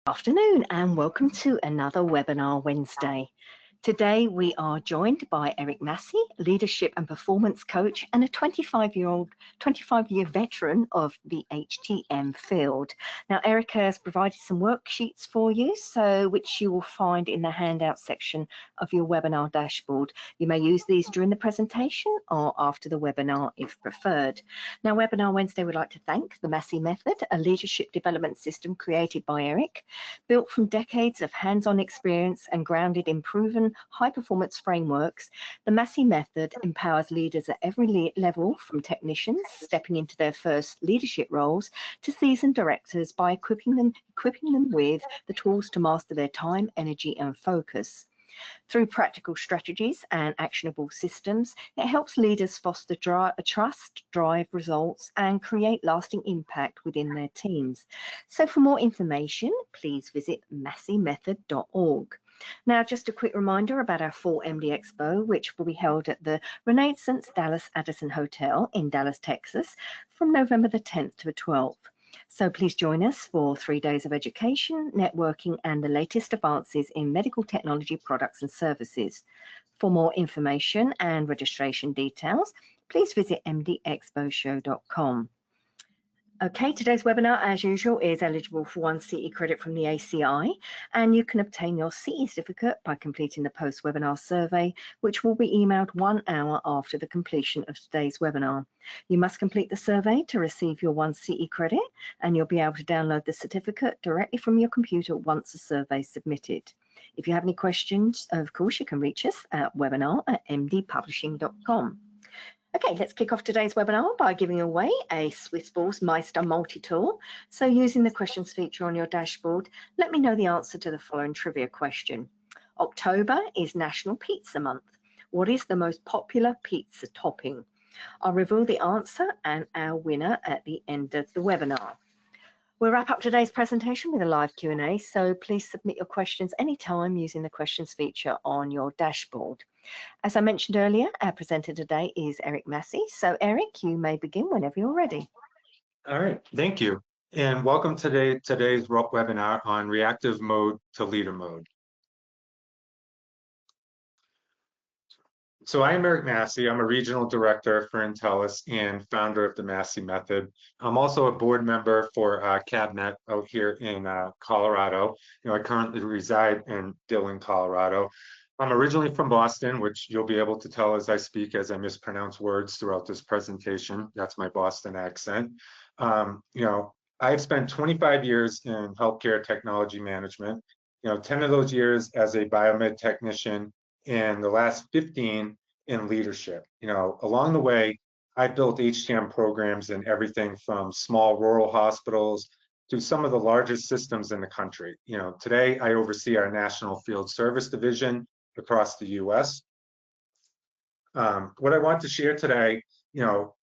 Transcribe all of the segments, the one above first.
Afternoon and welcome to another Webinar Wednesday. Today we are joined by Eric Massey, leadership and performance coach and a 25-year veteran of the HTM field. Now Eric has provided some worksheets for you, which you will find in the handout section of your webinar dashboard. You may use these during the presentation or after the webinar if preferred. Now Webinar Wednesday would like to thank the Massey Method, a leadership development system created by Eric, built from decades of hands-on experience and grounded in proven high-performance frameworks. The Massey Method empowers leaders at every level, from technicians stepping into their first leadership roles to seasoned directors, by equipping them with the tools to master their time, energy, and focus. Through practical strategies and actionable systems, it helps leaders foster trust, drive results, and create lasting impact within their teams. So for more information, please visit masseymethod.org. Now, just a quick reminder about our Fall MD Expo, which will be held at the Renaissance Dallas Addison Hotel in Dallas, Texas, from November the 10th to the 12th. So please join us for 3 days of education, networking, and the latest advances in medical technology products and services. For more information and registration details, please visit mdexposhow.com. Okay, today's webinar, as usual, is eligible for 1 CE credit from the ACI, and you can obtain your CE certificate by completing the post-webinar survey, which will be emailed 1 hour after the completion of today's webinar. You must complete the survey to receive your 1 CE credit, and you'll be able to download the certificate directly from your computer once the survey is submitted. If you have any questions, of course, you can reach us at webinar@mdpublishing.com. Okay, let's kick off today's webinar by giving away a Swiss Balls Meister multi-tool. So using the questions feature on your dashboard, let me know the answer to the following trivia question. October is National Pizza Month. What is the most popular pizza topping? I'll reveal the answer and our winner at the end of the webinar. We'll wrap up today's presentation with a live Q&A, so please submit your questions anytime using the questions feature on your dashboard. As I mentioned earlier, our presenter today is Eric Massey. So Eric, you may begin whenever you're ready. All right, thank you. And welcome to today's webinar on reactive mode to leader mode. So I am Eric Massey. I'm a regional director for Intellis and founder of the Massey Method. I'm also a board member for Cabinet out here in Colorado. I currently reside in Dillon, Colorado. I'm originally from Boston, which you'll be able to tell as I speak, as I mispronounce words throughout this presentation. That's my Boston accent. I've spent 25 years in healthcare technology management, 10 of those years as a biomed technician, and the last 15 in leadership. Along the way, I built HTM programs in everything from small rural hospitals to some of the largest systems in the country. Today I oversee our National Field Service Division across the US. What I want to share today,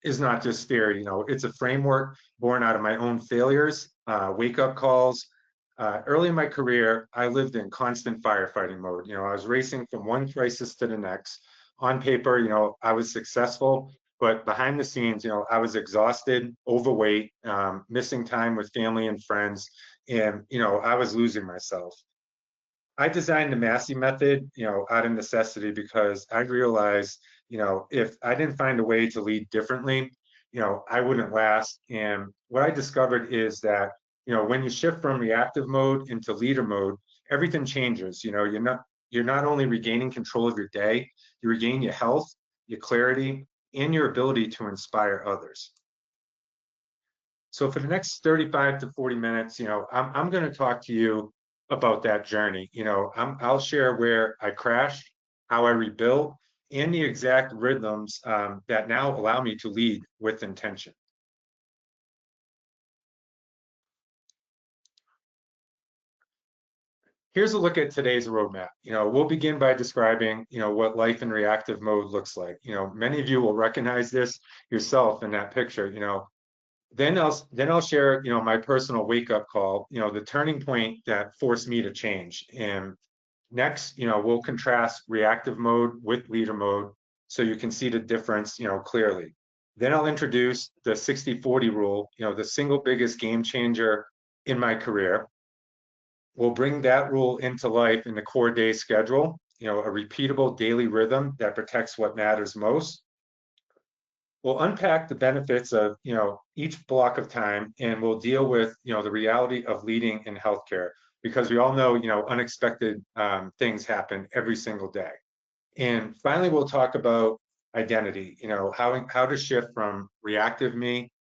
is not just theory. It's a framework born out of my own failures, wake-up calls. Early in my career, I lived in constant firefighting mode. I was racing from one crisis to the next. On paper, I was successful, but behind the scenes, I was exhausted, overweight, missing time with family and friends, and I was losing myself. I designed the Massey Method, out of necessity, because I realized, if I didn't find a way to lead differently, I wouldn't last. And what I discovered is that, when you shift from reactive mode into leader mode, everything changes. You're not only regaining control of your day, you regain your health, your clarity, and your ability to inspire others. So for the next 35 to 40 minutes, I'm going to talk to you about that journey. I'll share where I crashed, how I rebuilt, and the exact rhythms that now allow me to lead with intention. Here's a look at today's roadmap. We'll begin by describing, what life in reactive mode looks like. Many of you will recognize this yourself in that picture. Then I'll share, my personal wake-up call, the turning point that forced me to change. And next, we'll contrast reactive mode with leader mode so you can see the difference, clearly. Then I'll introduce the 60-40 rule, the single biggest game changer in my career. We'll bring that rule into life in the core day schedule, a repeatable daily rhythm that protects what matters most. We'll unpack the benefits of, each block of time, and we'll deal with, the reality of leading in healthcare, because we all know, unexpected things happen every single day. And finally, we'll talk about identity, how to shift from reactive me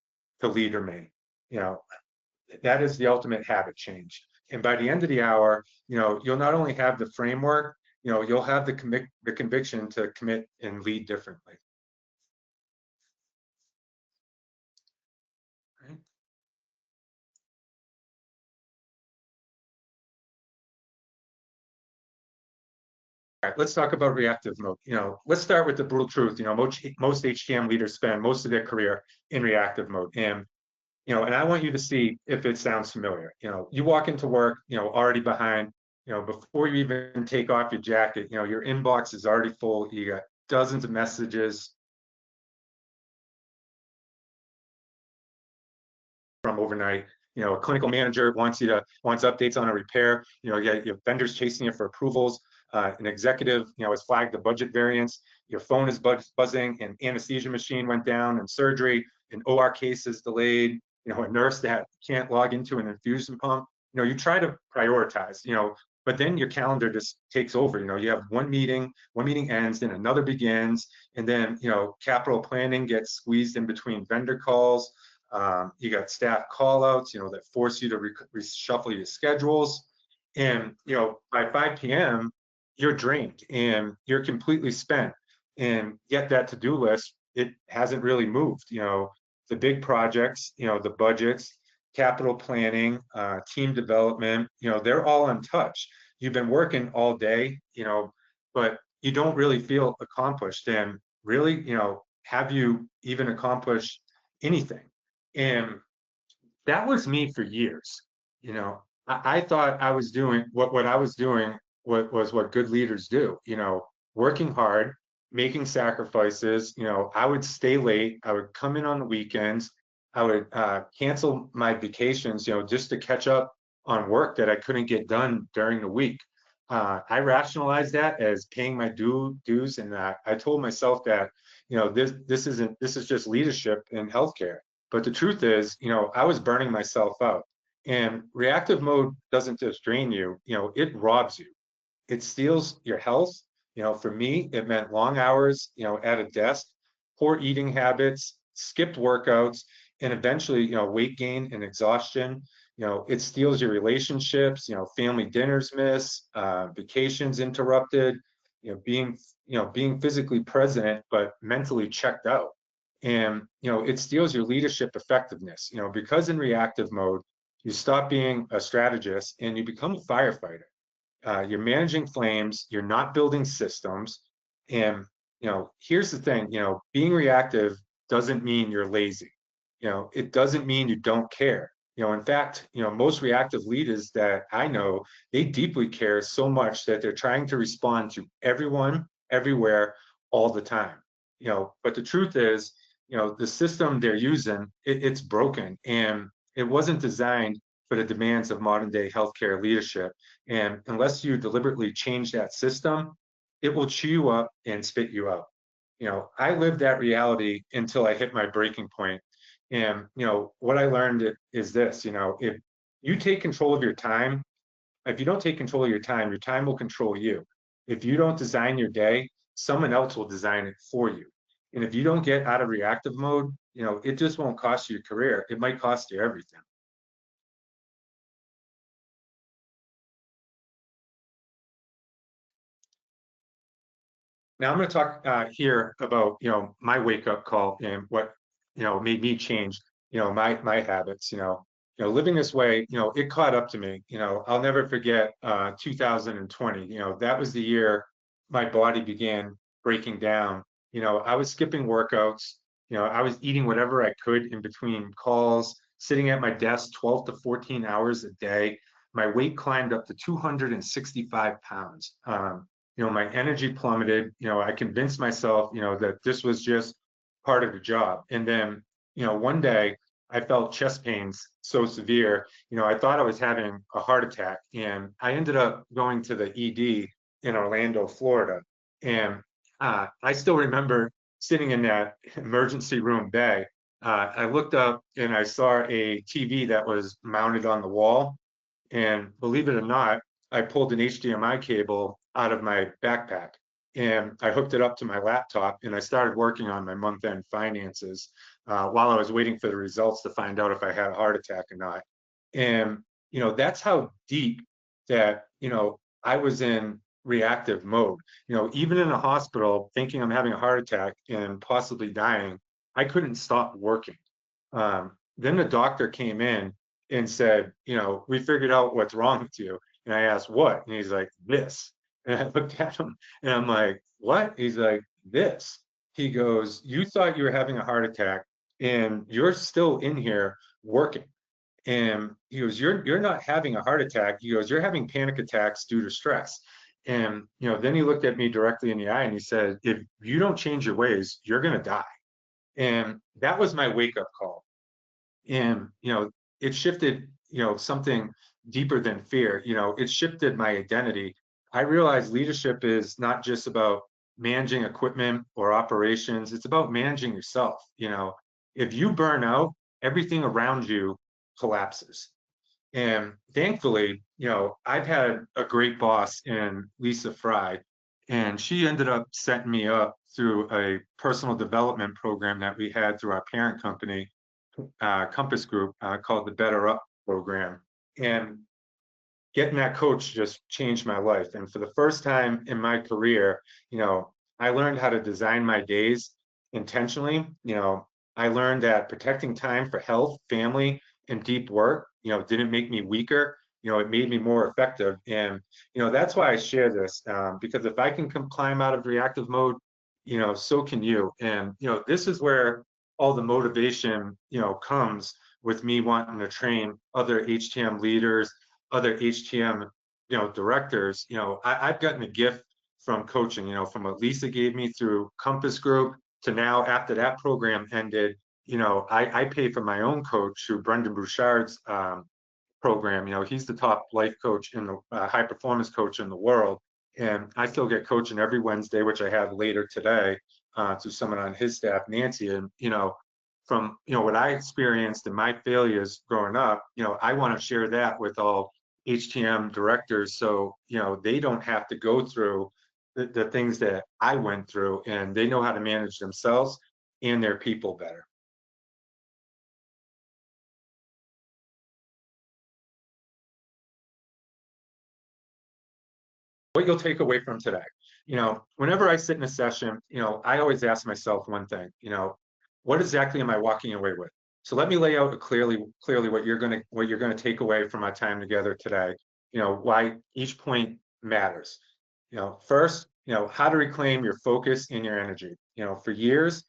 to leader me. You know, that is the ultimate habit change. And by the end of the hour, you'll not only have the framework, you'll have the conviction to commit and lead differently. Right? All right, let's talk about reactive mode. Let's start with the brutal truth. Most HCM leaders spend most of their career in reactive mode. And I want you to see if it sounds familiar. You walk into work, already behind, before you even take off your jacket, your inbox is already full. You got dozens of messages from overnight. A clinical manager wants updates on a repair. You have vendors chasing you for approvals. An executive, has flagged the budget variance. Your phone is buzzing. An anesthesia machine went down in surgery. An OR case is delayed. A nurse that can't log into an infusion pump. You try to prioritize. But then your calendar just takes over. You have one meeting ends, then another begins, and then capital planning gets squeezed in between vendor calls. You got staff callouts, that force you to reshuffle your schedules. And, by 5 p.m., you're drained and you're completely spent. And yet that to-do list, it hasn't really moved. The big projects, the budgets, capital planning, team development, they're all untouched. You've been working all day, but you don't really feel accomplished. And really, have you even accomplished anything? And that was me for years. I thought I was doing what I was doing was what good leaders do, working hard, making sacrifices. I would stay late. I would come in on the weekends. I would cancel my vacations, just to catch up on work that I couldn't get done during the week. I rationalized that as paying my dues, and I told myself that, this is just leadership in healthcare. But the truth is, I was burning myself out. And reactive mode doesn't just drain you, it robs you. It steals your health. For me, it meant long hours, at a desk, poor eating habits, skipped workouts, and eventually, weight gain and exhaustion. It steals your relationships, family dinners missed, vacations interrupted, being physically present, but mentally checked out. And, it steals your leadership effectiveness, because in reactive mode, you stop being a strategist and you become a firefighter. You're managing flames, you're not building systems. And, here's the thing, being reactive doesn't mean you're lazy. It doesn't mean you don't care. In fact, most reactive leaders that I know, they deeply care so much that they're trying to respond to everyone, everywhere, all the time. But the truth is, the system they're using, it's broken, and it wasn't designed for the demands of modern day healthcare leadership. And unless you deliberately change that system, it will chew you up and spit you out. I lived that reality until I hit my breaking point. And, what I learned is this, if you take control of your time, if you don't take control of your time will control you. If you don't design your day, someone else will design it for you. And if you don't get out of reactive mode, it just won't cost you your career. It might cost you everything. Now I'm going to talk here about my wake up call and what made me change my habits. Living this way, it caught up to me. I'll never forget 2020. That was the year my body began breaking down. I was skipping workouts. I was eating whatever I could in between calls, sitting at my desk 12 to 14 hours a day. My weight climbed up to 265 pounds. My energy plummeted. I convinced myself, that this was just part of the job. And then, one day, I felt chest pains so severe. I thought I was having a heart attack, and I ended up going to the ED in Orlando, Florida. And I still remember sitting in that emergency room bay. I looked up and I saw a TV that was mounted on the wall. And believe it or not, I pulled an HDMI cable out of my backpack and I hooked it up to my laptop and I started working on my month end finances while I was waiting for the results to find out if I had a heart attack or not. And, that's how deep that, I was in reactive mode. Even in a hospital, thinking I'm having a heart attack and possibly dying, I couldn't stop working. Then the doctor came in and said, we figured out what's wrong with you. And I asked, what? And he's like, this. And I looked at him and I'm like, what? He's like, this. He goes, you thought you were having a heart attack and you're still in here working. And he goes, you're not having a heart attack. He goes, you're having panic attacks due to stress. And then he looked at me directly in the eye and he said, if you don't change your ways, you're gonna die. And that was my wake up call. And it shifted something deeper than fear. It shifted my identity. I realized leadership is not just about managing equipment or operations, it's about managing yourself. If you burn out, everything around you collapses. And thankfully, I've had a great boss in Lisa Fry, and she ended up setting me up through a personal development program that we had through our parent company, Compass Group, called the Better Up program. And getting that coach just changed my life. And for the first time in my career, I learned how to design my days intentionally. I learned that protecting time for health, family, and deep work, didn't make me weaker. It made me more effective. And, that's why I share this, because if I can climb out of reactive mode, so can you. And, this is where all the motivation, comes with me wanting to train other HTM leaders, other HTM, directors. I've gotten a gift from coaching, from what Lisa gave me through Compass Group to now after that program ended, I pay for my own coach through Brendan Bouchard's program. He's the top life coach in the high performance coach in the world. And I still get coaching every Wednesday, which I have later today to someone on his staff, Nancy. And, from, what I experienced in my failures growing up, I want to share that with all HTM directors so, they don't have to go through the things that I went through and they know how to manage themselves and their people better. What you'll take away from today. Whenever I sit in a session, I always ask myself one thing, what exactly am I walking away with? So let me lay out clearly what you're gonna take away from our time together today. Why each point matters. First, how to reclaim your focus and your energy. For years,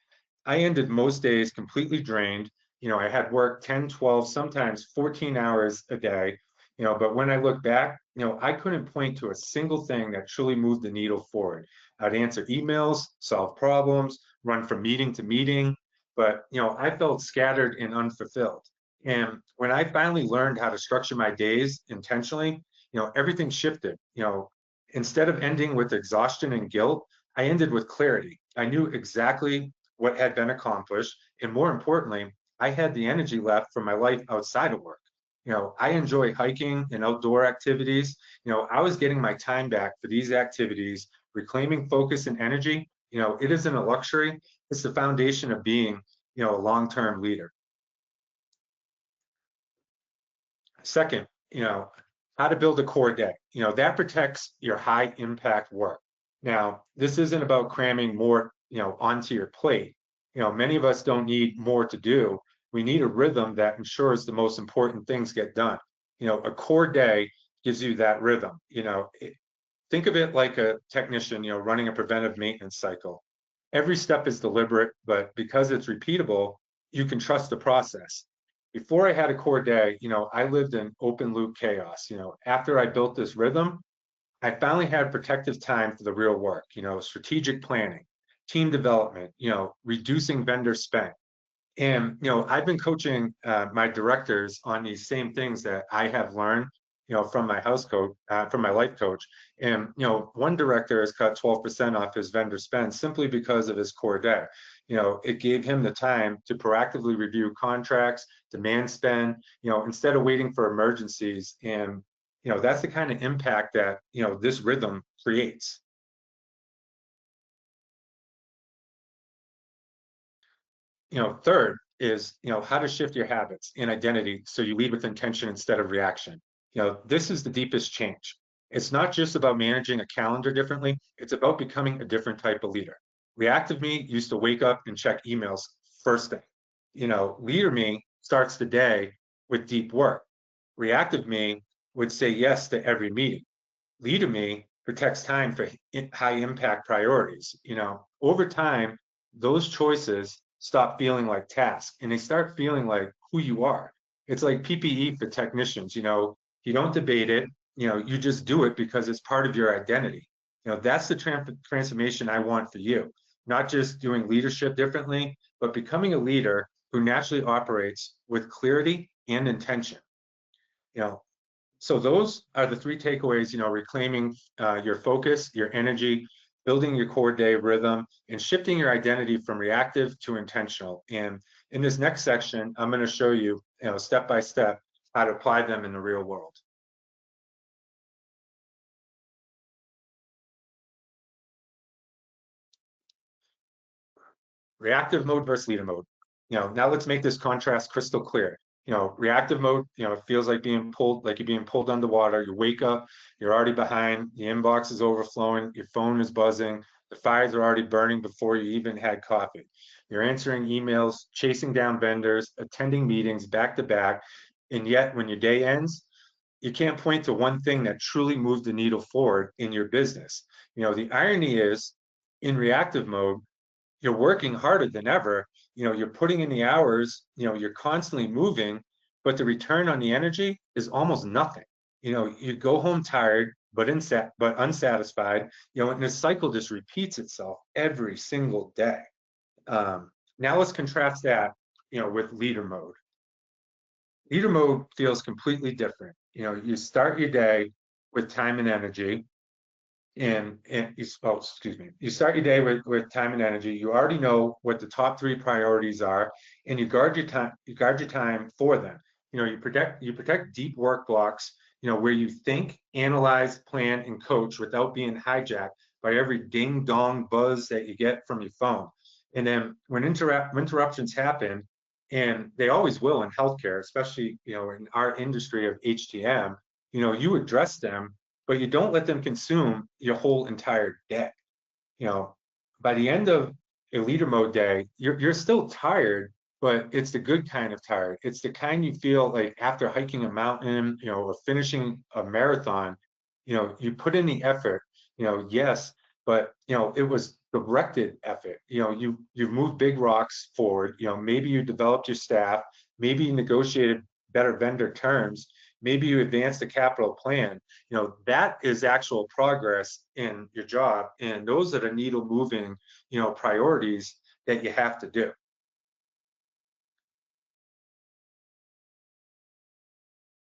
I ended most days completely drained. I had worked 10, 12, sometimes 14 hours a day. But when I look back, I couldn't point to a single thing that truly moved the needle forward. I'd answer emails, solve problems, run from meeting to meeting, but I felt scattered and unfulfilled. And when I finally learned how to structure my days intentionally, everything shifted. Instead of ending with exhaustion and guilt, I ended with clarity. I knew exactly what had been accomplished, and more importantly, I had the energy left for my life outside of work. I enjoy hiking and outdoor activities. I was getting my time back for these activities, reclaiming focus and energy. It isn't a luxury, it's the foundation of being, a long-term leader. Second, how to build a core day. That protects your high impact work. Now, this isn't about cramming more, onto your plate. Many of us don't need more to do. We need a rhythm that ensures the most important things get done. A core day gives you that rhythm. Think of it like a technician, running a preventive maintenance cycle. Every step is deliberate, but because it's repeatable, you can trust the process. Before I had a core day, I lived in open loop chaos. After I built this rhythm, I finally had protective time for the real work, strategic planning, team development, reducing vendor spend. And I've been coaching my directors on these same things that I have learned, from my house coach, from my life coach. And one director has cut 12% off his vendor spend simply because of his core day. It gave him the time to proactively review contracts, demand spend, instead of waiting for emergencies. And that's the kind of impact that this rhythm creates. Third is, how to shift your habits and identity so you lead with intention instead of reaction. This is the deepest change. It's not just about managing a calendar differently, it's about becoming a different type of leader. Reactive me used to wake up and check emails first thing. Leader me starts the day with deep work. Reactive me would say yes to every meeting. Leader me protects time for high impact priorities. Over time, those choices stop feeling like tasks and they start feeling like who you are. It's like PPE for technicians. You don't debate it. You just do it because it's part of your identity. That's the transformation I want for you. Not just doing leadership differently, but becoming a leader who naturally operates with clarity and intention. You know, so those are the three takeaways, reclaiming your focus, your energy, building your core day rhythm, and shifting your identity from reactive to intentional. And in this next section, I'm going to show you, step by step, how to apply them in the real world. Reactive mode versus leader mode. Now let's make this contrast crystal clear. Reactive mode, it feels like you're being pulled underwater. You wake up, you're already behind, the inbox is overflowing, your phone is buzzing, the fires are already burning before you even had coffee. You're answering emails, chasing down vendors, attending meetings back to back, and yet when your day ends, you can't point to one thing that truly moved the needle forward in your business. The irony is, in reactive mode, you're working harder than ever. You're putting in the hours, you're constantly moving, but the return on the energy is almost nothing. You go home tired but unsatisfied, and this cycle just repeats itself every single day. Now let's contrast that with leader mode. Leader mode feels completely different. You start your day with time and energy, and you start your day with time and energy. You already know what the top three priorities are, and you guard your time for them. You protect deep work blocks, where you think, analyze, plan, and coach without being hijacked by every ding dong buzz that you get from your phone. And then when interruptions happen, and they always will in healthcare, especially in our industry of HTM, you address them, but you don't let them consume your whole entire day. You know, by the end of a leader mode day, you're still tired, but it's the good kind of tired. It's the kind you feel like after hiking a mountain, or finishing a marathon. You put in the effort, yes, but it was directed effort. You've moved big rocks forward. Maybe you developed your staff, maybe you negotiated better vendor terms, maybe you advanced the capital plan. That is actual progress in your job, and those are the needle moving priorities that you have to do.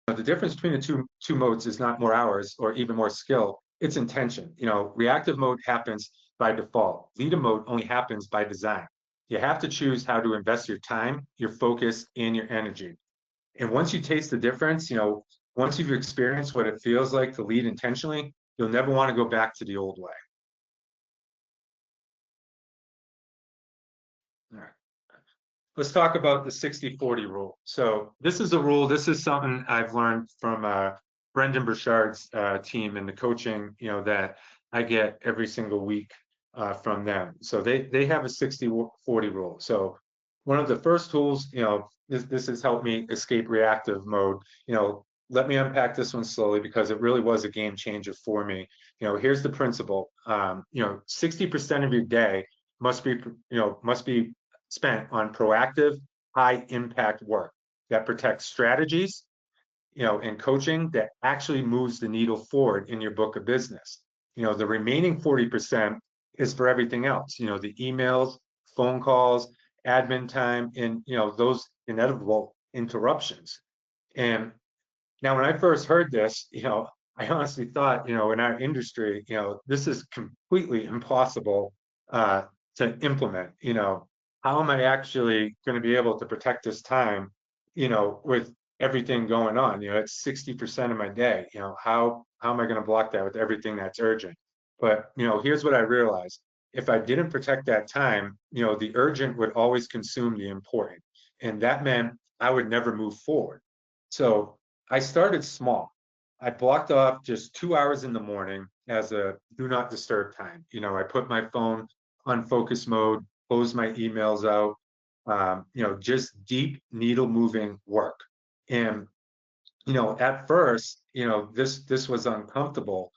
The difference between the two modes is not more hours or even more skill, it's intention. Reactive mode happens by default. Leader mode only happens by design. You have to choose how to invest your time, your focus, and your energy. And once you taste the difference, once you've experienced what it feels like to lead intentionally, you'll never want to go back to the old way. All right. Let's talk about the 60-40 rule. So this is a rule. This is something I've learned from Brendan Burchard's team and the coaching, that I get every single week from them. So they have a 60-40 rule. So one of the first tools, this has helped me escape reactive mode. Let me unpack this one slowly because it really was a game changer for me. Here's the principle. 60% of your day must be spent on proactive, high impact work that protects strategies, and coaching that actually moves the needle forward in your book of business. The remaining 40% is for everything else, the emails, phone calls, admin time, and those inevitable interruptions. And now, when I first heard this, I honestly thought, in our industry, this is completely impossible uh, to implement. How am I actually going to be able to protect this time, with everything going on? It's 60% of my day. How am I going to block that with everything that's urgent? But here's what I realized: if I didn't protect that time, the urgent would always consume the important, and that meant I would never move forward. So I started small. I blocked off just 2 hours in the morning as a do not disturb time. I put my phone on focus mode, closed my emails out, just deep needle moving work. And, at first, this was uncomfortable.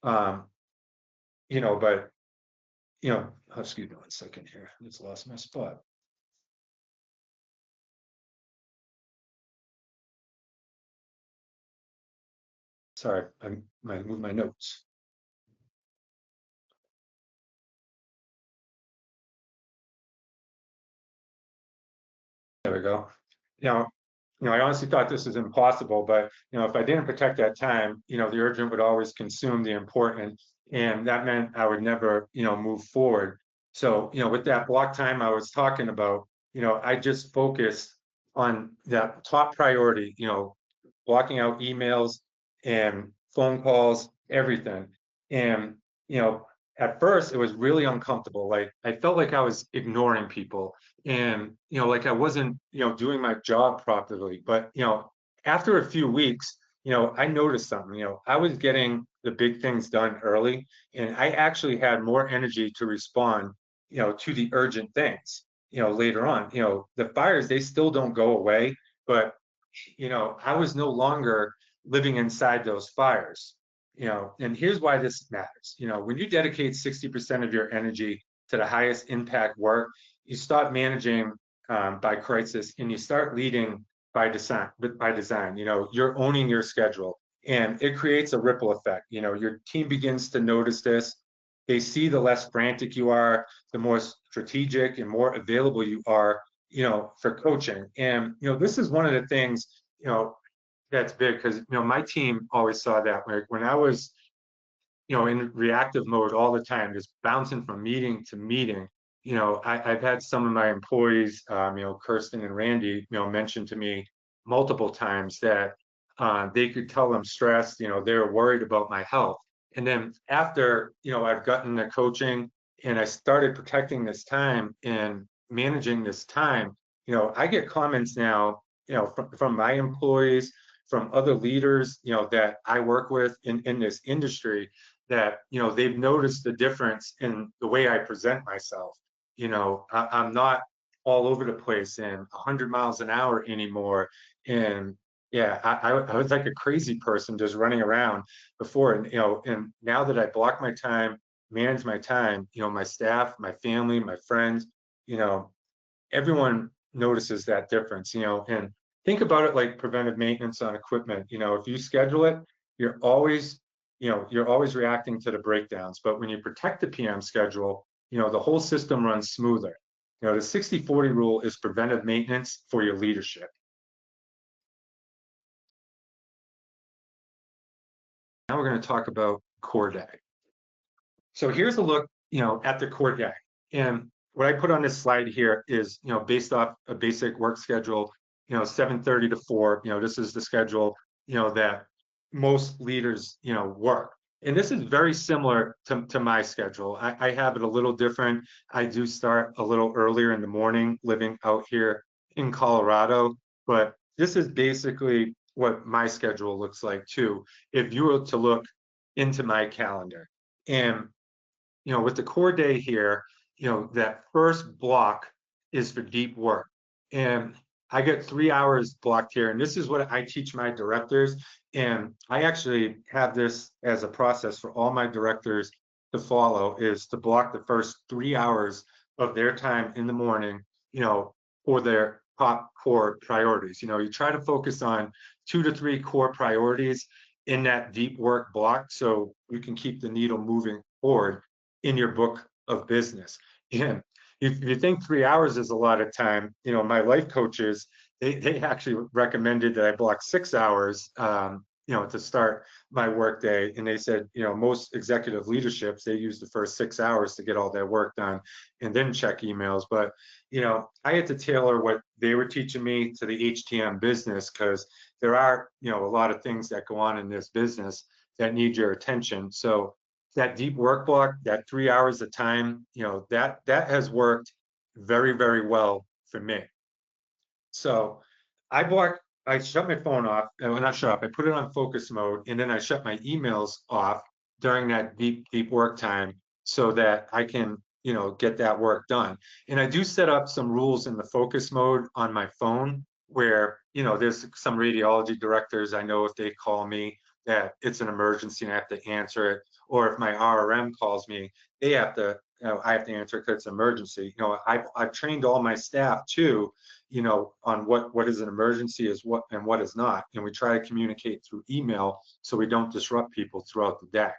Um, but, excuse me 1 second here. I just lost my spot. Sorry, I moved my notes. There we go. I honestly thought this was impossible, but if I didn't protect that time, the urgent would always consume the important, and that meant I would never, move forward. So, with that block time I was talking about, I just focused on that top priority, blocking out emails and phone calls, everything. And, you know, at first it was really uncomfortable. Like I felt like I was ignoring people and, like I wasn't, doing my job properly. But, after a few weeks, I noticed something, I was getting the big things done early and I actually had more energy to respond, to the urgent things, later on. The fires, they still don't go away, but I was no longer living inside those fires. And here's why this matters. When you dedicate 60% of your energy to the highest impact work, you stop managing by crisis and you start leading by design. You're owning your schedule, and it creates a ripple effect. Your team begins to notice this. They see the less frantic you are, the more strategic and more available you are, for coaching. And, this is one of the things, that's big because, my team always saw that. Like when I was, in reactive mode all the time, just bouncing from meeting to meeting, I've had some of my employees, Kirsten and Randy, mention to me multiple times that they could tell I'm stressed, they're worried about my health. And then after, I've gotten the coaching and I started protecting this time and managing this time, I get comments now, from my employees, from other leaders, that I work with in this industry that, they've noticed the difference in the way I present myself. I'm not all over the place and 100 miles an hour anymore. And yeah, I was like a crazy person just running around before. And, and now that I block my time, manage my time, my staff, my family, my friends, you know, everyone notices that difference, and think about it like preventive maintenance on equipment. If you schedule it, you're always, you're always reacting to the breakdowns. But when you protect the PM schedule, the whole system runs smoother. The 60/40 rule is preventive maintenance for your leadership. Now we're going to talk about core day. So here's a look, at the core day. And what I put on this slide here is, based off a basic work schedule, 7:30 to 4. This is the schedule, that most leaders, work. And this is very similar to my schedule. I have it a little different. I do start a little earlier in the morning living out here in Colorado, but this is basically what my schedule looks like too, if you were to look into my calendar. And with the core day here, that first block is for deep work. And I get 3 hours blocked here. And this is what I teach my directors. And I actually have this as a process for all my directors to follow, is to block the first 3 hours of their time in the morning, for their top core priorities. You try to focus on 2 to 3 core priorities in that deep work block so you can keep the needle moving forward in your book of business. And if you think 3 hours is a lot of time, my life coaches, they actually recommended that I block 6 hours, to start my work day. And they said, most executive leaderships, they use the first 6 hours to get all their work done and then check emails. But, I had to tailor what they were teaching me to the HTM business, because there are, a lot of things that go on in this business that need your attention. So that deep work block, that 3 hours of time, that has worked very, very well for me. So I shut my phone off, not shut off, I put it on focus mode, and then I shut my emails off during that deep work time so that I can, get that work done. And I do set up some rules in the focus mode on my phone where, there's some radiology directors, I know if they call me that it's an emergency and I have to answer it, or if my RRM calls me, they have to, I have to answer it because it's an emergency. I've trained all my staff too, on what is an emergency is what and what is not. And we try to communicate through email so we don't disrupt people throughout the day.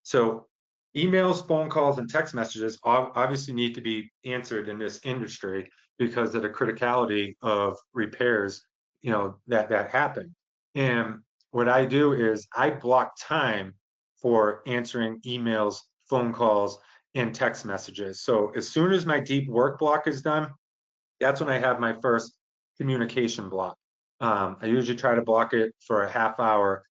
So emails, phone calls, and text messages obviously need to be answered in this industry because of the criticality of repairs, that happen. And what I do is I block time for answering emails, phone calls, and text messages. So as soon as my deep work block is done, that's when I have my first communication block. I usually try to block it for a half hour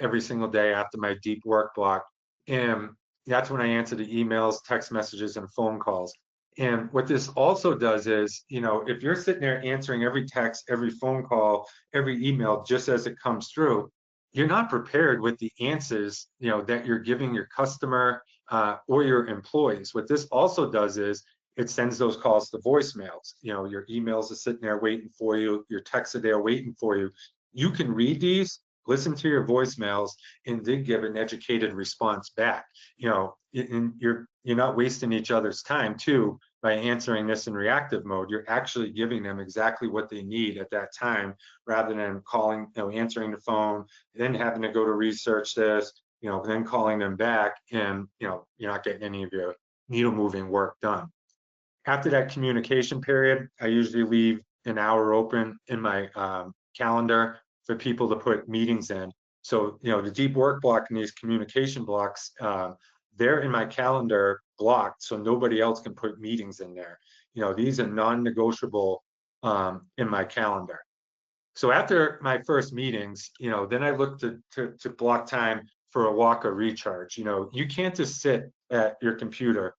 every single day after my deep work block. And that's when I answer the emails, text messages, and phone calls. And what this also does is, if you're sitting there answering every text, every phone call, every email just as it comes through, you're not prepared with the answers, that you're giving your customer or your employees. What this also does is it sends those calls to voicemails. Your emails are sitting there waiting for you. Your texts are there waiting for you. You can read these, listen to your voicemails, and then give an educated response back. And you're not wasting each other's time too by answering this in reactive mode. You're actually giving them exactly what they need at that time, rather than calling, answering the phone, then having to go to research this, then calling them back, and you're not getting any of your needle moving work done. After that communication period, I usually leave an hour open in my calendar for people to put meetings in. So, the deep work block and these communication blocks, they're in my calendar blocked, so nobody else can put meetings in there. These are non-negotiable in my calendar. So after my first meetings, then I look to block time for a walk or recharge. You can't just sit at your computer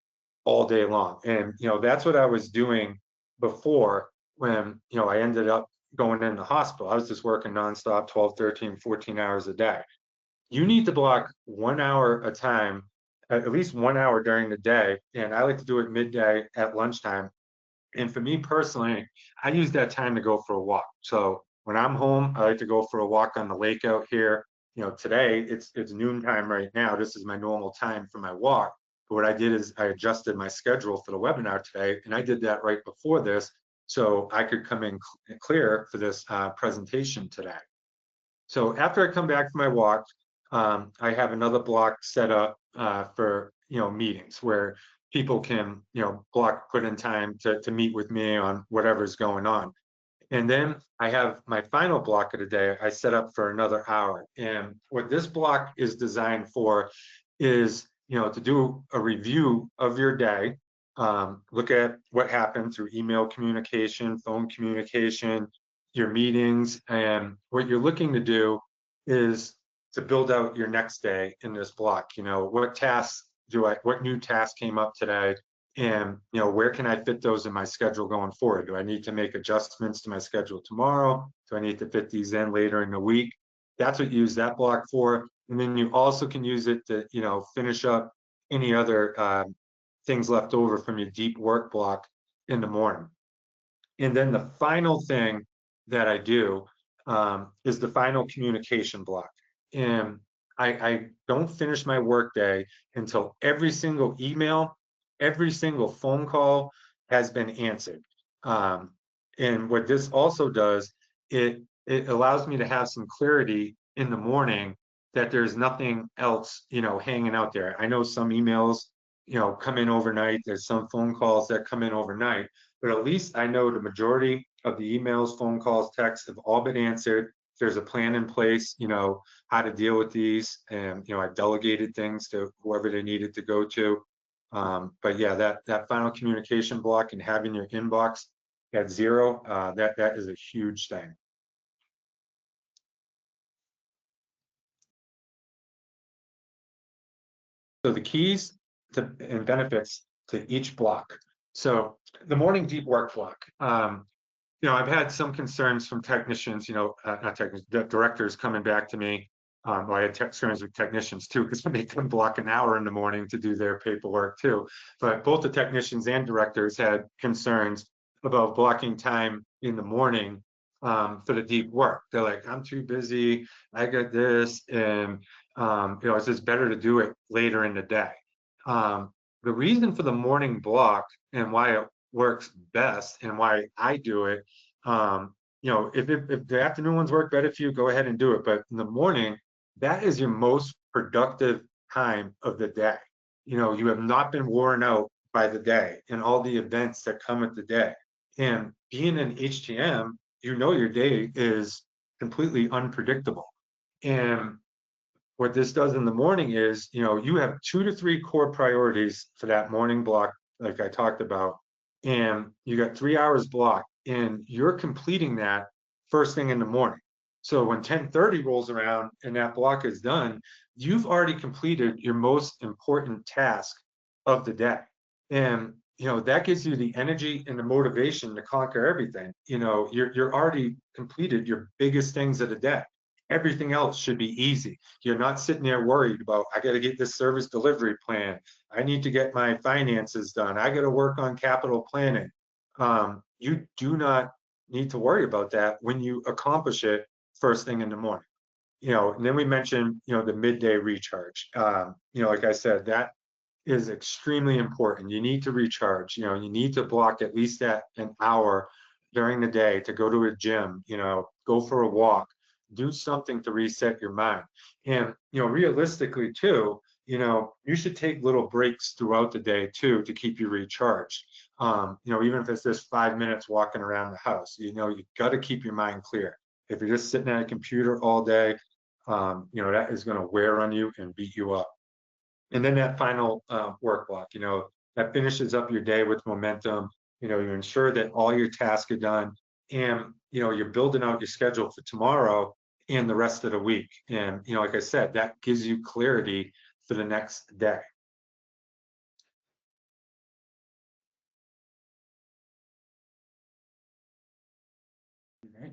all day long. And, that's what I was doing before when, I ended up going in the hospital. I was just working nonstop, 12, 13, 14 hours a day. You need to block 1 hour a time, at least 1 hour during the day. And I like to do it midday at lunchtime. And for me personally, I use that time to go for a walk. So when I'm home, I like to go for a walk on the lake out here. Today it's noontime right now. This is my normal time for my walk. But what I did is I adjusted my schedule for the webinar today, and I did that right before this, so I could come in clear for this presentation today. So after I come back from my walk, I have another block set up for meetings where people can put in time to meet with me on whatever's going on. And then I have my final block of the day I set up for another hour. And what this block is designed for is to do a review of your day, look at what happened through email communication, phone communication, your meetings, and what you're looking to do is to build out your next day in this block. What new tasks came up today, and where can I fit those in my schedule going forward? Do I need to make adjustments to my schedule tomorrow? Do I need to fit these in later in the week? That's what you use that block for. And then you also can use it to finish up any other things left over from your deep work block in the morning. And then the final thing that I do is the final communication block. And I don't finish my workday until every single email, every single phone call has been answered. And what this also does, it allows me to have some clarity in the morning that there's nothing else, hanging out there. I know some emails come in overnight. There's some phone calls that come in overnight, but at least I know the majority of the emails, phone calls, texts have all been answered. There's a plan in place, how to deal with these, and I delegated things to whoever they needed to go to. But yeah, that final communication block and having your inbox at zero, that is a huge thing. So the keys and benefits to each block. So the morning deep work block. I've had some concerns from technicians, not technicians, directors coming back to me. Well, I had concerns with technicians too, because I make them block an hour in the morning to do their paperwork too. But both the technicians and directors had concerns about blocking time in the morning for the deep work. They're like, I'm too busy, I got this, and it's just better to do it later in the day. The reason for the morning block and why it works best and why I do it, if the afternoon ones work better for you, go ahead and do it. But in the morning, that is your most productive time of the day. You have not been worn out by the day and all the events that come with the day. And being in HTM, your day is completely unpredictable. And what this does in the morning is, you have 2 to 3 core priorities for that morning block, like I talked about, and you got 3 hours blocked, and you're completing that first thing in the morning. So when 10:30 rolls around and that block is done, you've already completed your most important task of the day. And that gives you the energy and the motivation to conquer everything. You're already completed your biggest things of the day. Everything else should be easy. You're not sitting there worried about, I got to get this service delivery plan. I need to get my finances done. I got to work on capital planning. You do not need to worry about that when you accomplish it first thing in the morning. And then we mentioned, the midday recharge. Like I said, that is extremely important. You need to recharge. You need to block at least an hour during the day to go to a gym, go for a walk, do something to reset your mind. And, realistically too, you should take little breaks throughout the day too to keep you recharged. Even if it's just 5 minutes walking around the house, you got to keep your mind clear. If you're just sitting at a computer all day, that is going to wear on you and beat you up. And then that final work block, that finishes up your day with momentum. You ensure that all your tasks are done, and you're building out your schedule for tomorrow and the rest of the week. And like I said, that gives you clarity for the next day. Right.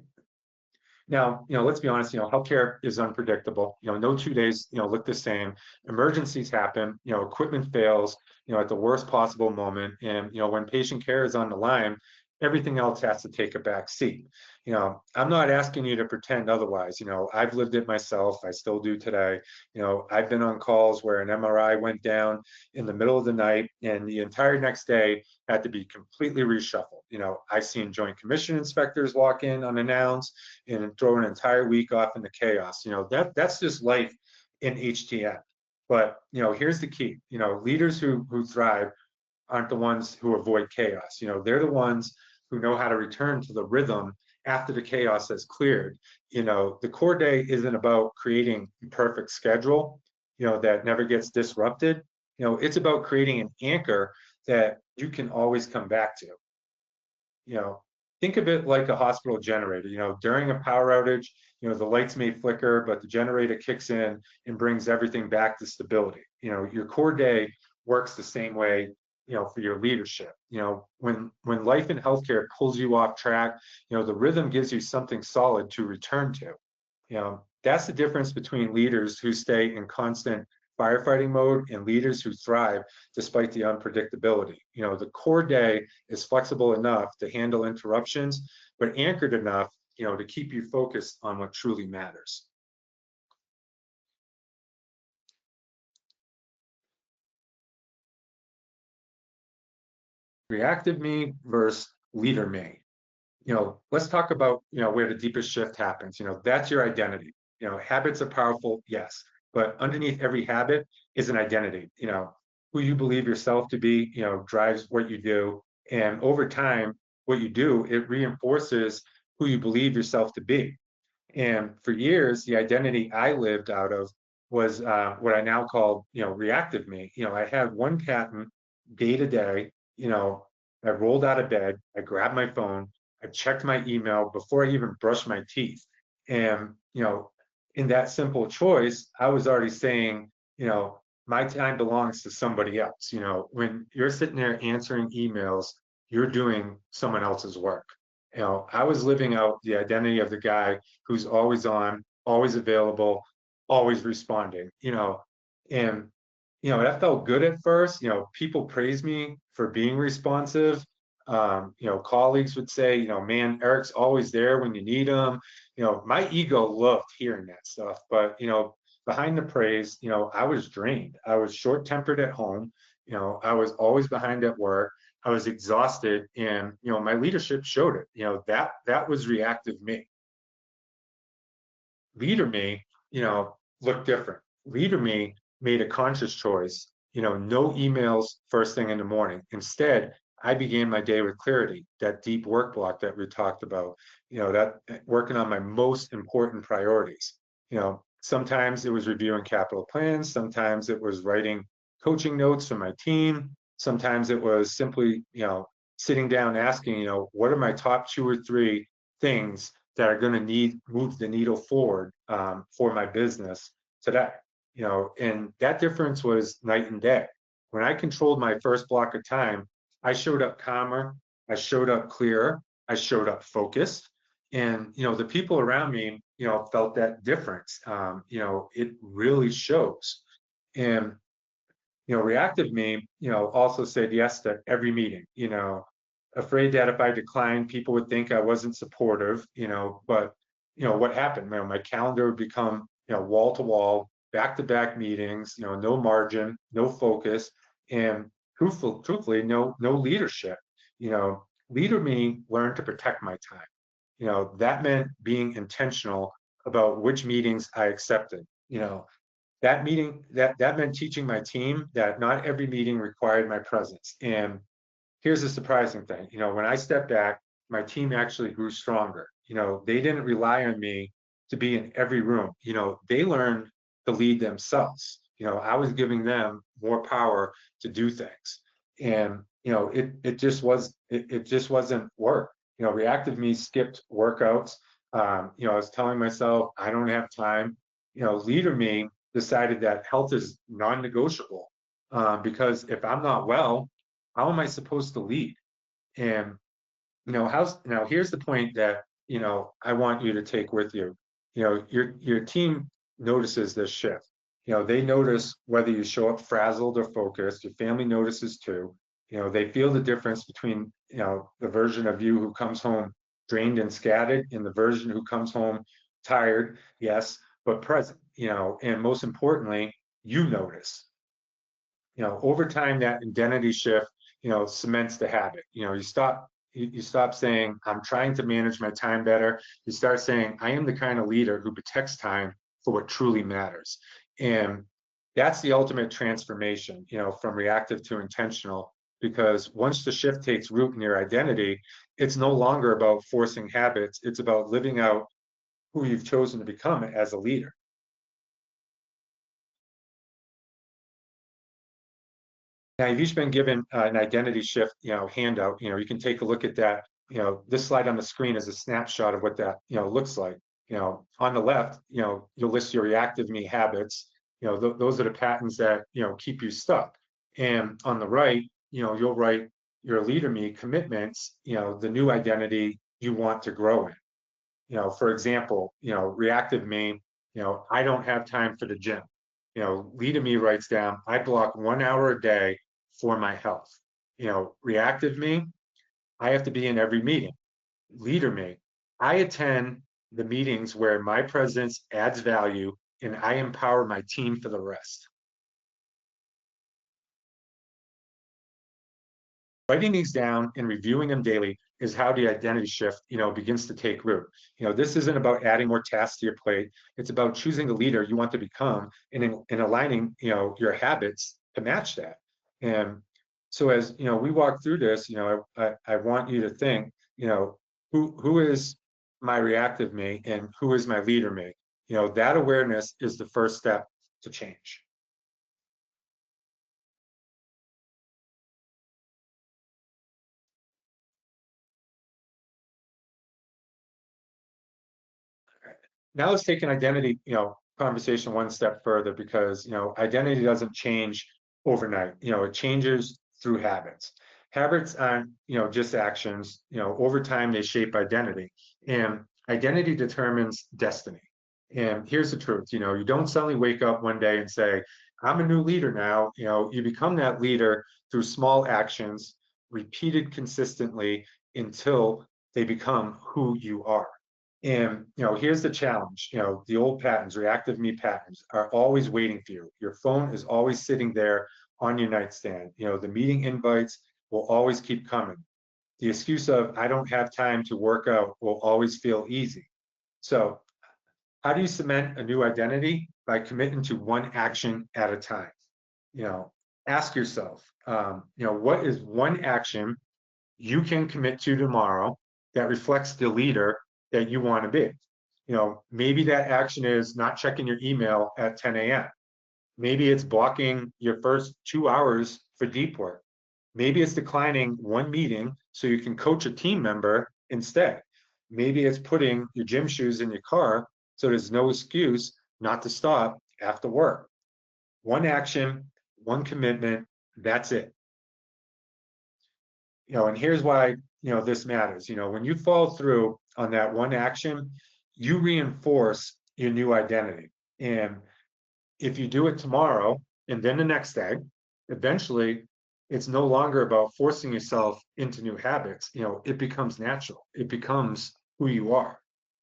Now, let's be honest, healthcare is unpredictable. No 2 days, look the same. Emergencies happen, equipment fails, at the worst possible moment. And, when patient care is on the line, everything else has to take a back seat. I'm not asking you to pretend otherwise. I've lived it myself. I still do today. I've been on calls where an MRI went down in the middle of the night and the entire next day had to be completely reshuffled. I've seen Joint Commission inspectors walk in unannounced and throw an entire week off into chaos. That's just life in HTM. But here's the key. Leaders who thrive aren't the ones who avoid chaos. They're the ones who know how to return to the rhythm after the chaos has cleared. The core day isn't about creating a perfect schedule, that never gets disrupted. It's about creating an anchor that you can always come back to. Think of it like a hospital generator. During a power outage, the lights may flicker, but the generator kicks in and brings everything back to stability. Your core day works the same way, for your leadership. When life in healthcare pulls you off track, the rhythm gives you something solid to return to. That's the difference between leaders who stay in constant firefighting mode and leaders who thrive despite the unpredictability. The core day is flexible enough to handle interruptions, but anchored enough, to keep you focused on what truly matters. Reactive me versus leader me. Let's talk about, where the deepest shift happens. That's your identity. Habits are powerful, yes, but underneath every habit is an identity. who you believe yourself to be, drives what you do. And over time, what you do, it reinforces who you believe yourself to be. And for years, the identity I lived out of was what I now call, reactive me. I had one pattern day to day. I rolled out of bed, I grabbed my phone, I checked my email before I even brushed my teeth. And, in that simple choice, I was already saying, my time belongs to somebody else. When you're sitting there answering emails, you're doing someone else's work. I was living out the identity of the guy who's always on, always available, always responding, and that felt good at first. People praised me for being responsive. Colleagues would say, man, Eric's always there when you need him. My ego loved hearing that stuff, but behind the praise, I was drained. I was short-tempered at home. I was always behind at work. I was exhausted, and my leadership showed it. That was reactive me. Leader me, looked different. Leader me made a conscious choice, no emails first thing in the morning. Instead, I began my day with clarity, that deep work block that we talked about, that working on my most important priorities. Sometimes it was reviewing capital plans, sometimes it was writing coaching notes for my team, sometimes it was simply, sitting down asking, what are my top 2 or 3 things that are going to need move the needle forward for my business today. And that difference was night and day. When I controlled my first block of time, I showed up calmer, I showed up clearer, I showed up focused, and the people around me, felt that difference. It really shows. And reactive me, also said yes to every meeting, afraid that if I declined, people would think I wasn't supportive, but what happened? My calendar would become, wall to wall, back to back meetings, no margin, no focus, and truthfully, no leadership. Leader me learned to protect my time. That meant being intentional about which meetings I accepted. That meant teaching my team that not every meeting required my presence. And here's the surprising thing, when I stepped back, my team actually grew stronger. They didn't rely on me to be in every room. They learned to lead themselves. I was giving them more power to do things. And it just wasn't work. Reactive me skipped workouts. I was telling myself I don't have time. Leader me decided that health is non-negotiable, because if I'm not well, how am I supposed to lead? And here's the point that I want you to take with you. Your team notices this shift. They notice whether you show up frazzled or focused. Your family notices too. They feel the difference between the version of you who comes home drained and scattered and the version who comes home tired, yes, but present. And most importantly, you notice. Over time, that identity shift, cements the habit. You stop saying, I'm trying to manage my time better. You start saying, I am the kind of leader who protects time for what truly matters. And that's the ultimate transformation, from reactive to intentional, because once the shift takes root in your identity, it's no longer about forcing habits. It's about living out who you've chosen to become as a leader. Now, you've each been given an identity shift, handout. You can take a look at that. This slide on the screen is a snapshot of what that, looks like. On the left, you'll list your reactive me habits. Those are the patterns that, keep you stuck. And on the right, you'll write your leader me commitments, the new identity you want to grow in. For example, reactive me, I don't have time for the gym. Leader me writes down, I block 1 hour a day for my health. Reactive me, I have to be in every meeting. Leader me, I attend the meetings where my presence adds value and I empower my team for the rest. Writing these down and reviewing them daily is how the identity shift, begins to take root. This isn't about adding more tasks to your plate. It's about choosing the leader you want to become and aligning, your habits to match that. And so as you know, we walk through this, you know, I want you to think, you know, who is my reactive me and who is my leader me? You know, that awareness is the first step to change. Now let's take an identity, you know, conversation one step further, because, you know, identity doesn't change overnight. You know, it changes through habits. Habits aren't, you know, just actions. You know, over time they shape identity, and identity determines destiny. And here's the truth, you know, you don't suddenly wake up one day and say, I'm a new leader now. You know, you become that leader through small actions repeated consistently until they become who you are. And you know, here's the challenge. You know, the old patterns, reactive me patterns, are always waiting for you. Your phone is always sitting there on your nightstand. You know, the meeting invites will always keep coming. The excuse of I don't have time to work out will always feel easy. So, how do you cement a new identity? By committing to one action at a time. You know, ask yourself, you know, what is one action you can commit to tomorrow that reflects the leader that you want to be? You know, maybe that action is not checking your email at 10 a.m. Maybe it's blocking your first 2 hours for deep work. Maybe it's declining one meeting so you can coach a team member instead. Maybe it's putting your gym shoes in your car so there's no excuse not to stop after work. One action, one commitment, that's it. You know, and here's why, you know, this matters. You know, when you follow through on that one action, you reinforce your new identity. And if you do it tomorrow and then the next day, eventually it's no longer about forcing yourself into new habits. You know, it becomes natural. It becomes who you are.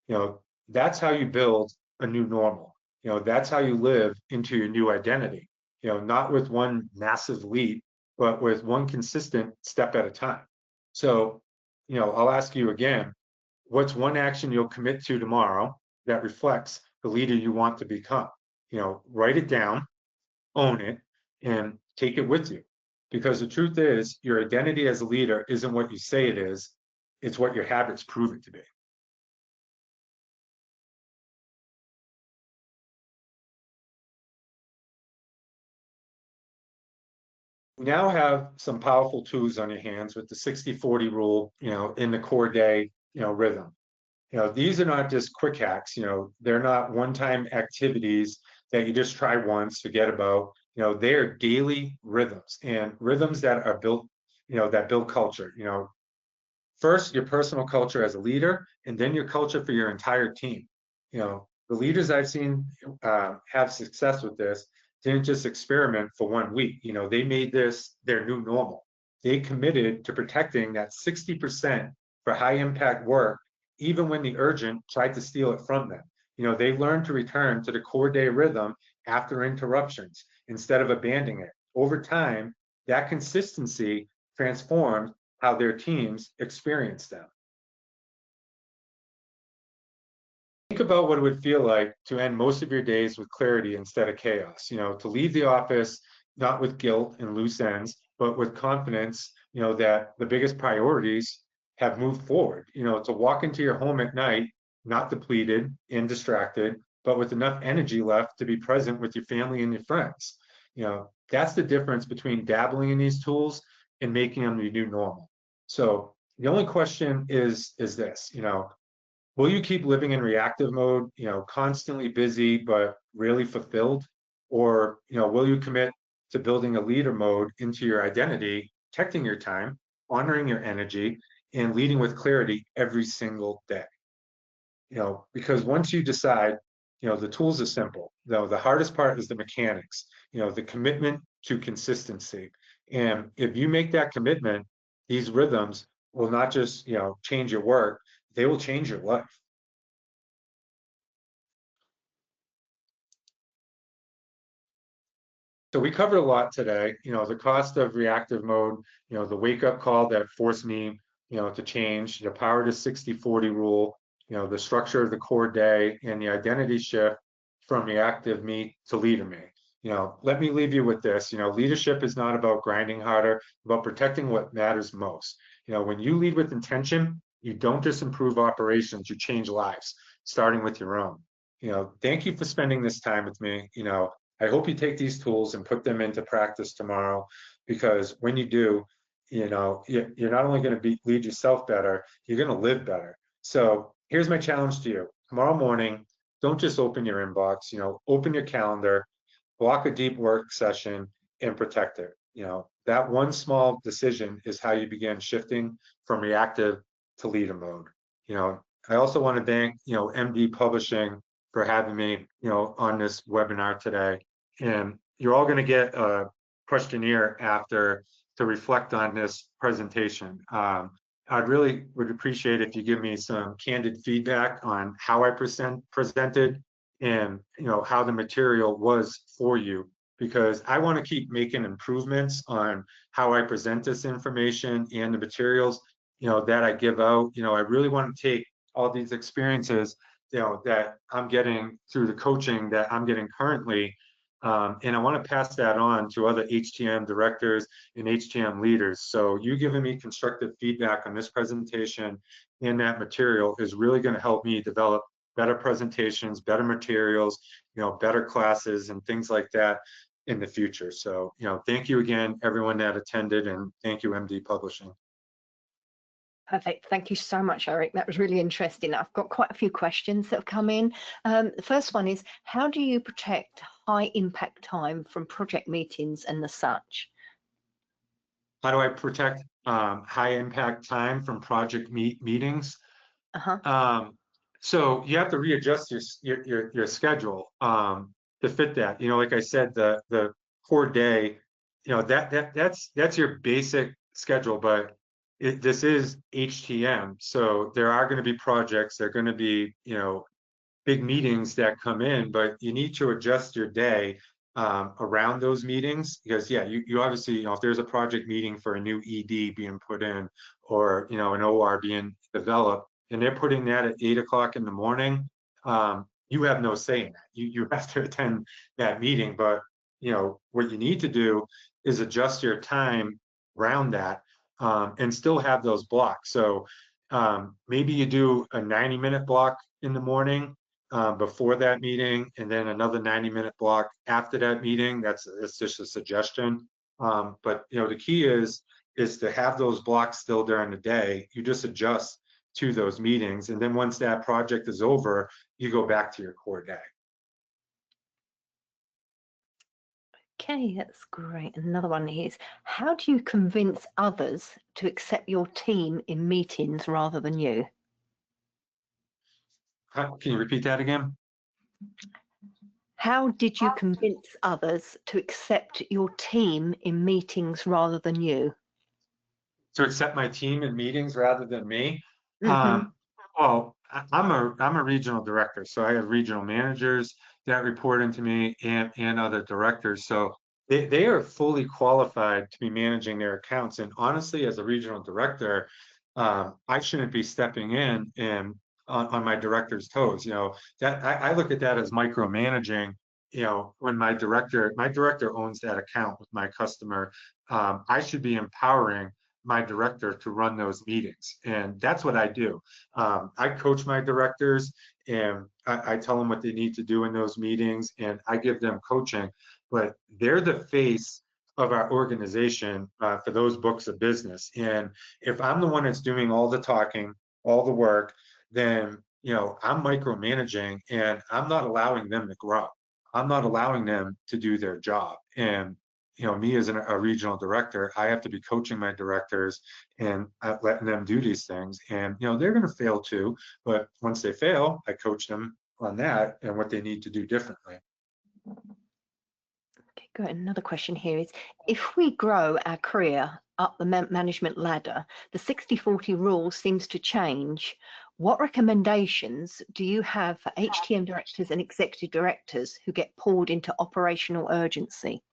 You know, that's how you build a new normal. You know, that's how you live into your new identity. You know, not with one massive leap, but with one consistent step at a time. So, you know, I'll ask you again, what's one action you'll commit to tomorrow that reflects the leader you want to become? You know, write it down, own it, and take it with you. Because the truth is, your identity as a leader isn't what you say it is, it's what your habits prove it to be. You now have some powerful tools on your hands with the 60-40 rule, you know, in the core day, you know, rhythm. You know, these are not just quick hacks, you know, they're not one-time activities that you just try once, forget about. You know, they are daily rhythms, and rhythms that are built, you know, that build culture. You know, first your personal culture as a leader, and then your culture for your entire team. You know, the leaders I've seen have success with this didn't just experiment for 1 week. You know, they made this their new normal. They committed to protecting that 60% for high impact work, even when the urgent tried to steal it from them. You know, they learned to return to the core day rhythm after interruptions instead of abandoning it. Over time, that consistency transformed how their teams experience them. Think about what it would feel like to end most of your days with clarity instead of chaos. You know, to leave the office not with guilt and loose ends, but with confidence, you know, that the biggest priorities have moved forward. You know, to walk into your home at night not depleted and distracted, but with enough energy left to be present with your family and your friends. You know, that's the difference between dabbling in these tools and making them the new normal. So the only question is this, you know, will you keep living in reactive mode, you know, constantly busy but really fulfilled? Or, you know, will you commit to building a leader mode into your identity, protecting your time, honoring your energy, and leading with clarity every single day? You know, because once you decide, you know, the tools are simple. Though the hardest part is the mechanics, you know, the commitment to consistency. And if you make that commitment, these rhythms will not just, you know, change your work, they will change your life. So we covered a lot today, you know, the cost of reactive mode, you know, the wake up call that forced me, you know, to change, the power to 60-40 rule, you know, the structure of the core day, and the identity shift from reactive me to leader me. Let me leave you with this. Leadership is not about grinding harder, about protecting what matters most. When you lead with intention, you don't just improve operations, you change lives, starting with your own. Thank you for spending this time with me. I hope you take these tools and put them into practice tomorrow, because when you do, you're not only going to lead yourself better, you're going to live better. So here's my challenge to you. Tomorrow morning, don't just open your inbox, open your calendar, block a deep work session, and protect it. That one small decision is how you begin shifting from reactive to leader mode. I also want to thank, MD Publishing for having me, on this webinar today. And you're all going to get a questionnaire after to reflect on this presentation. I'd really would appreciate if you give me some candid feedback on how I presented, and how the material was for you, because I want to keep making improvements on how I present this information and the materials that I give out. I really want to take all these experiences that I'm getting through the coaching that I'm getting currently, and I want to pass that on to other HTM directors and HTM leaders. So you giving me constructive feedback on this presentation and that material is really going to help me develop better presentations, better materials, better classes and things like that in the future. So, thank you again, everyone that attended, and thank you, MD Publishing. Perfect. Thank you so much, Eric. That was really interesting. I've got quite a few questions that have come in. The first one is, how do you protect high impact time from project meetings and the such? How do I protect high impact time from project meetings? Uh-huh. So you have to readjust your schedule to fit that. Like I said, the core day, that's your basic schedule, but this is HTM, so there are going to be projects, there are going to be big meetings that come in, but you need to adjust your day around those meetings, because you obviously, if there's a project meeting for a new ED being put in, or an OR being developed, and they're putting that at 8 o'clock in the morning, you have no say in that. You have to attend that meeting, but what you need to do is adjust your time around that, and still have those blocks. So maybe you do a 90-minute block in the morning before that meeting, and then another 90-minute block after that meeting. It's just a suggestion. But the key is to have those blocks still during the day. You just adjust to those meetings, and then once that project is over, you go back to your core day. Okay, that's great. Another one is, how do you convince others to accept your team in meetings rather than you? Can you repeat that again? How did you convince others to accept your team in meetings rather than you? To accept my team in meetings rather than me? Mm-hmm. Well, I'm a regional director, so I have regional managers that report into me, and other directors. So they are fully qualified to be managing their accounts. And honestly, as a regional director, I shouldn't be stepping in and on my director's toes. That I look at that as micromanaging. When my director owns that account with my customer, I should be empowering my director to run those meetings. And that's what I do. I coach my directors, and I tell them what they need to do in those meetings, and I give them coaching, but they're the face of our organization for those books of business. And if I'm the one that's doing all the talking, all the work, then I'm micromanaging, and I'm not allowing them to grow. I'm not allowing them to do their job. And me as a regional director, I have to be coaching my directors and letting them do these things. And they're going to fail too, but once they fail, I coach them on that and what they need to do differently. Okay, good. Another question here is, if we grow our career up the management ladder, the 60-40 rule seems to change. What recommendations do you have for HTM directors and executive directors who get pulled into operational urgency?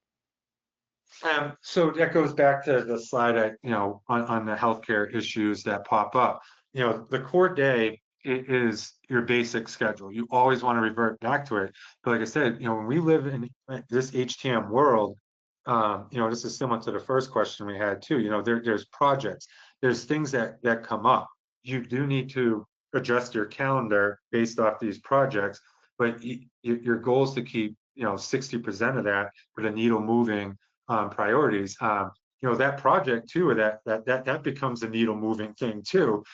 So that goes back to the slide on the healthcare issues that pop up. The core day is your basic schedule. You always want to revert back to it. But like I said, when we live in this HTM world, this is similar to the first question we had too. There's projects, there's things that come up. You do need to adjust your calendar based off these projects, but your goal is to keep 60% of that for the needle moving priorities. That project too, or that becomes a needle moving thing too.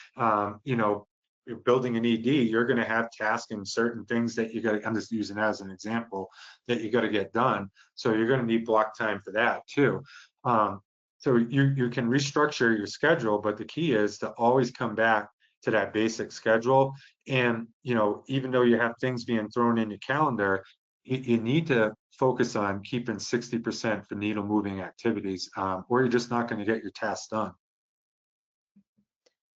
You're building an ED, you're going to have tasks and certain things that you got to, I'm just using as an example, that you got to get done. So you're going to need block time for that too. So you can restructure your schedule, but the key is to always come back to that basic schedule. And, even though you have things being thrown in your calendar, you need to focus on keeping 60% for needle moving activities, or you're just not going to get your tasks done.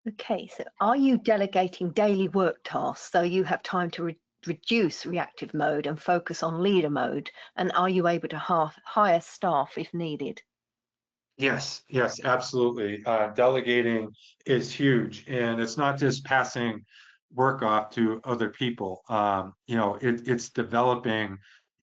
Okay, so are you delegating daily work tasks so you have time to reduce reactive mode and focus on leader mode? And are you able to hire staff if needed? Yes, yes, absolutely. Delegating is huge, and it's not just passing work off to other people. It's developing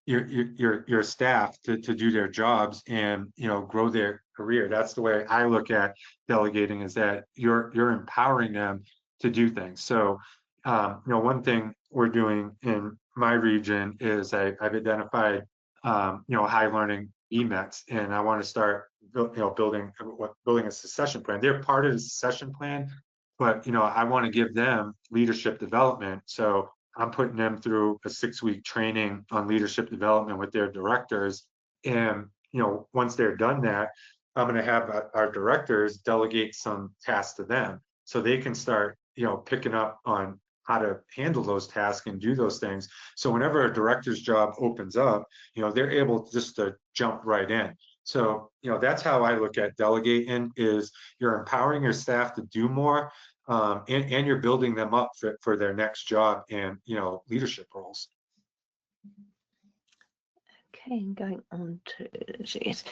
your staff to do their jobs and grow their career. That's the way I look at delegating, is that you're empowering them to do things. So, one thing we're doing in my region is I've identified high learning EMETs, and I want to start building a succession plan. They're part of the succession plan, but I want to give them leadership development. So I'm putting them through a 6-week training on leadership development with their directors. And once they're done that, I'm going to have our directors delegate some tasks to them so they can start picking up on how to handle those tasks and do those things. So whenever a director's job opens up, they're able just to jump right in. So, that's how I look at delegating, is you're empowering your staff to do more, and you're building them up for their next job and, leadership roles. Okay, and going on to this.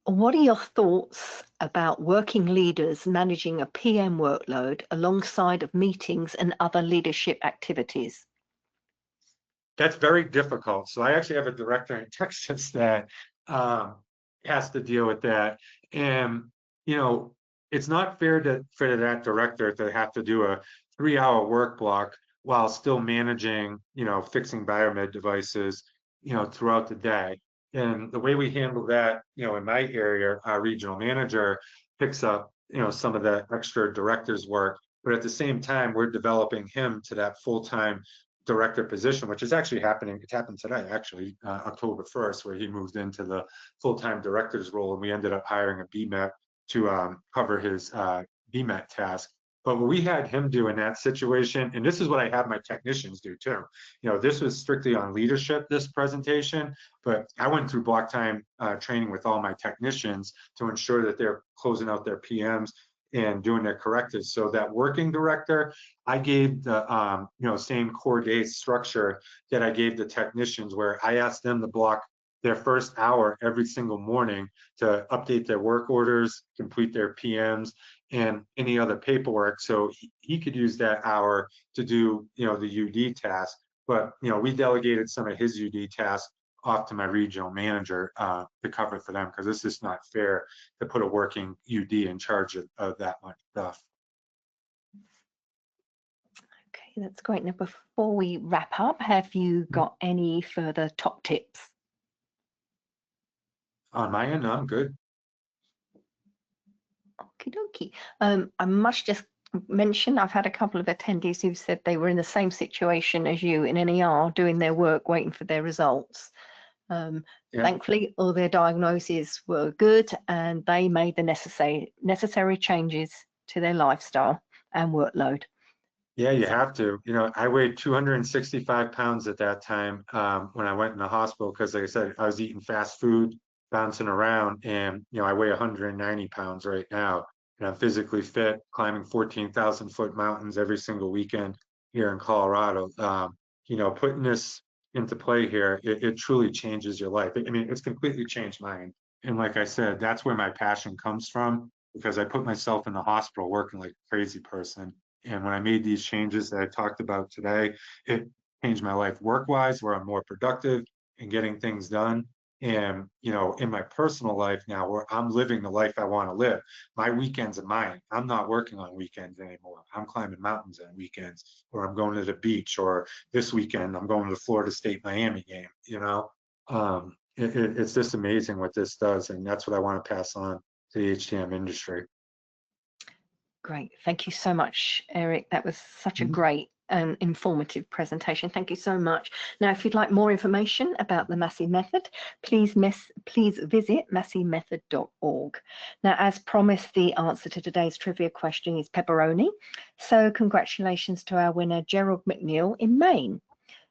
What are your thoughts about working leaders managing a PM workload alongside of meetings and other leadership activities? That's very difficult. So I actually have a director in Texas that has to deal with that. And, it's not fair for that director to have to do a 3-hour work block while still managing, fixing biomed devices, throughout the day. And the way we handle that, in my area, our regional manager picks up, some of the extra director's work. But at the same time, we're developing him to that full-time director position, which is actually happening. It happened today, actually, October 1st, where he moved into the full-time director's role, and we ended up hiring a BMET to cover his BMET task. But what we had him do in that situation, and this is what I have my technicians do too. This was strictly on leadership, this presentation, but I went through block time training with all my technicians to ensure that they're closing out their PMs and doing their correctives. So that working director, I gave the same core day structure that I gave the technicians, where I asked them to block their first hour every single morning to update their work orders, complete their PMs, and any other paperwork. So he could use that hour to do the UD task. But we delegated some of his UD tasks off to my regional manager to cover for them, because it's just not fair to put a working UD in charge of that much stuff. Okay, that's great. Now, before we wrap up, have you got any further top tips? On my end, I'm good. Okie dokie. I must just mention, I've had a couple of attendees who said they were in the same situation as you in an ER, doing their work, waiting for their results. Yeah. Thankfully, all their diagnoses were good, and they made the necessary changes to their lifestyle and workload. Yeah, you have to. I weighed 265 pounds at that time when I went in the hospital, because, like I said, I was eating fast food, bouncing around, and I weigh 190 pounds right now, and I'm physically fit, climbing 14,000-foot mountains every single weekend here in Colorado. Putting this into play here, it truly changes your life. I mean, it's completely changed mine. And like I said, that's where my passion comes from, because I put myself in the hospital working like a crazy person. And when I made these changes that I talked about today, it changed my life work-wise, where I'm more productive and getting things done. And, you know, in my personal life now, where I'm living the life I want to live, my weekends are mine. I'm not working on weekends anymore. I'm climbing mountains on weekends, or I'm going to the beach, or this weekend I'm going to the Florida State Miami game, you know. It's just amazing what this does, and that's what I want to pass on to the HTM industry. Great. Thank you so much, Eric. That was such a great and informative presentation. Thank you so much. Now, if you'd like more information about the Massey Method, please visit masseymethod.org. Now, as promised, the answer to today's trivia question is pepperoni. So congratulations to our winner, Gerald McNeil in Maine.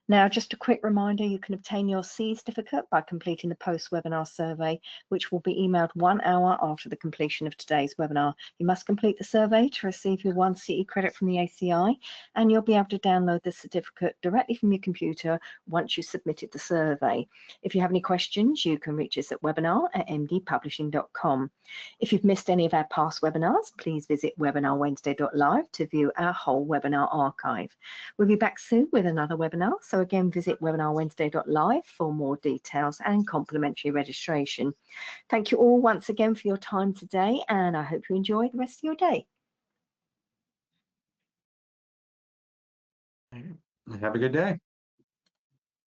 Now, just a quick reminder, you can obtain your C certificate by completing the post-webinar survey, which will be emailed 1 hour after the completion of today's webinar. You must complete the survey to receive your 1 CE credit from the ACI, and you'll be able to download the certificate directly from your computer once you submitted the survey. If you have any questions, you can reach us at webinar@mdpublishing.com. If you've missed any of our past webinars, please visit webinarwednesday.live to view our whole webinar archive. We'll be back soon with another webinar, so again visit webinarwednesday.live for more details and complimentary registration. Thank you all once again for your time today, and I hope you enjoy the rest of your day. Have a good day.